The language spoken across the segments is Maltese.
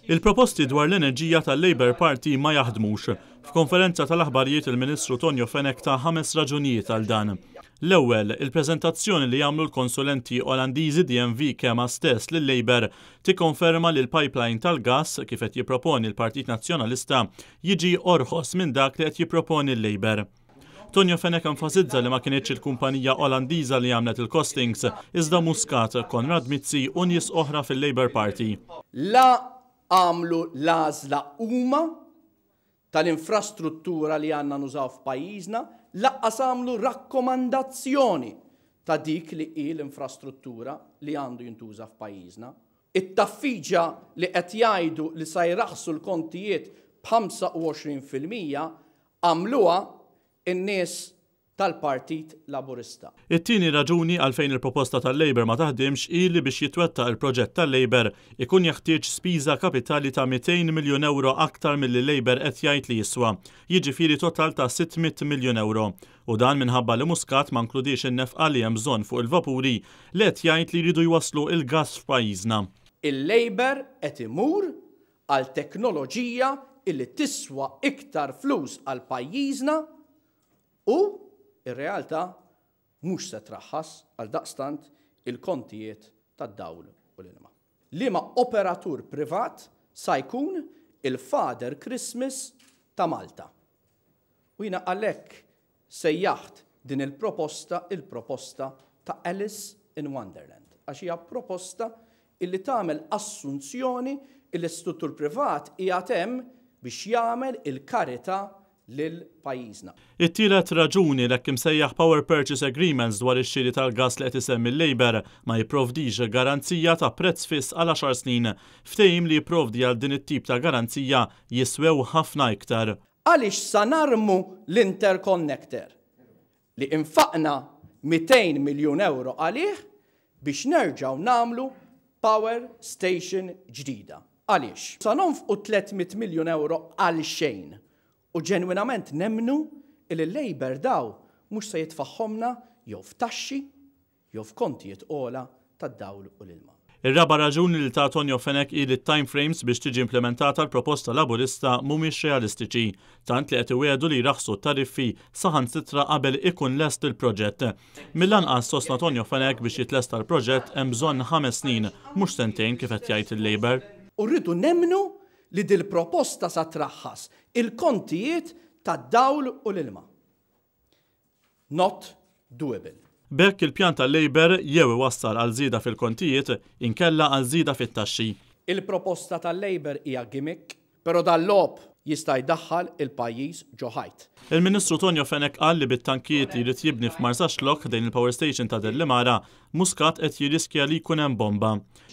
Il-proposti dwar l-enerġija tal-Labour Party ma jaħdmux. F'konferenza tal-aħbarijiet il-Ministru Tonio Fenech ta' 5 raġunijiet għal dan. L-ewwel, il-preżentazzjoni li jagħmlu l-konsulenti Olandiżi DNV Kema stess lil Labour tikkonferma li l-pipeline tal-gass kif qed jipproponi l-Partit Nazzjonalista jiġi orħos minn dak li qed jipproponi l-Labour. Tonio Fenech enfasizza li ma kienitx il-kumpanija Olandiża li għamlet il-costings iżda Muscat, Konrad Mizzi u nies oħra fil-Labour Party. Għamlu l-għażla huma tal-infrastruttura li għandna nużaw f'pajjiżna, laqqas għamlu rakkomandazzjoni ta' dik li hi l-infrastruttura li għandu jintuża f'pajjiżna. It-taffiġa li qed jgħidu li se jraħsu l-kontijiet b'25% għamluha in-nies tal-Partit Laburista. It-tieni raġuni għalfejn il-proposta tal-Labour ma taħdimx hi li biex jitwettaq il-proġett tal-Labour ikun jeħtieġ spiża kapitali ta' 200 miljun euro aktar milli Labour qed jgħid li jiswa, jiġifieri total ta' 600 miljun euro. U dan minħabba li Muscat ma nkludix in-nefqa li hemm bżonn fuq il-vapuri li qed jgħid li jridu jwasslu il-gass f'pajjiżna. Il-Labour qed imur għal teknoloġija illi tiswa iktar flus għal pajjiżna u ir-realtà mhux se traħħas għal daqstant il-kontijiet tad-dawl u l-ilma. Liema operatur privat sa jkun il-Father Christmas ta' Malta. U jiena għalhekk sejjaħt din il-proposta ta' Alice in Wonderland. Għax hija proposta illi tagħmel assunzjoni l-istruttur privat qiegħed hemm biex jagħmel il-karità lil pajjiżna. It-tielet raġuni l-hekk imsejjaħ Power Purchase Agreements dwar ix-xiri tal-gass li qed isemmi l-Labour ma jipprovdix garanzija ta' prezz fiss għal 10 snin. Ftehim li jipprovdi għal din it-tip ta' garanzija jiswew ħafna iktar. Għaliex sa narmu l-interconnector li infaqna 200 miljun euro għalih biex nerġgħu nagħmlu power station ġdida. Għaliex sa nonfqu 300 miljun euro għal xejn. U ġenwinament nemmnu il-Labour daw mhux se jitfaħħomna jew f'taxxi jew f'kontijiet ogħla tad-dawl u l-ilma. Ir-raba' raġuni li ta' Tonio Fenech hi li timeframes biex tiġi implementata l-proposta Laburista mhumiex realistiċi, tant li qed iwedu li jraħħsu t-tariffi saħansitra qabel ikun lest il-proġett. Mill-anqas sostna Tonio Fenech biex jitlesta l-proġett hemm bżonn 5 snin, mhux sentejn kif qed jgħid il-Labour. U rridu nemmnu li dil-proposta sa traħħas il-kontijiet tad-dawl u l-ilma. Not doable. Bekk il-pjan tal-Labour jew iwassal għal żieda fil-kontijiet inkella għal żieda fit-taxxi. Il-proposta tal-Labour hija gimmick, però dal-logħob jista' jdaħħal il-pajjiż ġo ħajt. Il-Ministru Tonio Fenech qal li bit-tankijiet li jrid jibni f'Marsaxlok dejn il-Power Station ta' Dellimara, Muscat qed jiriskja li jkun hemm bomba.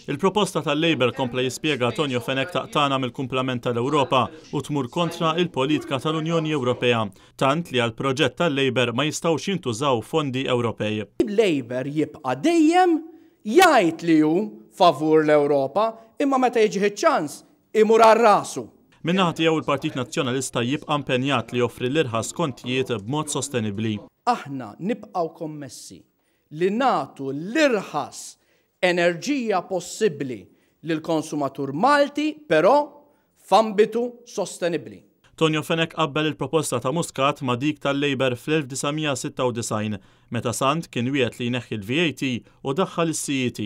Il-proposta tal-Labour kompla jispjega Tonio Fenech taqtana mill-kumplament tal-Ewropa u tmur kontra il-politika tal-Unjoni Ewropea, tant li għal proġett tal-Labour ma jistgħux jintużaw fondi Ewropej. Il-Labour jibqa' dejjem jgħid li hu favur l-Ewropa imma meta jiġi ċans imur għal rasu. Minnaħa tiegħu il-Partit Nazzjonalista jibqa' impenjat li joffri l-irħas kontijiet b'mod sostenibbli. Aħna nibqgħu kommessi li nagħtu l-irħas enerġija possibbli lill-konsumatur Malti, però f'ambitu sostenibbli. Tonio Fenech qabbel il-proposta ta' Muscat ma' dik tal-Labour fl-1996 meta Sant kien wieħed li jneħħi l-VAT u daħħal is-CET.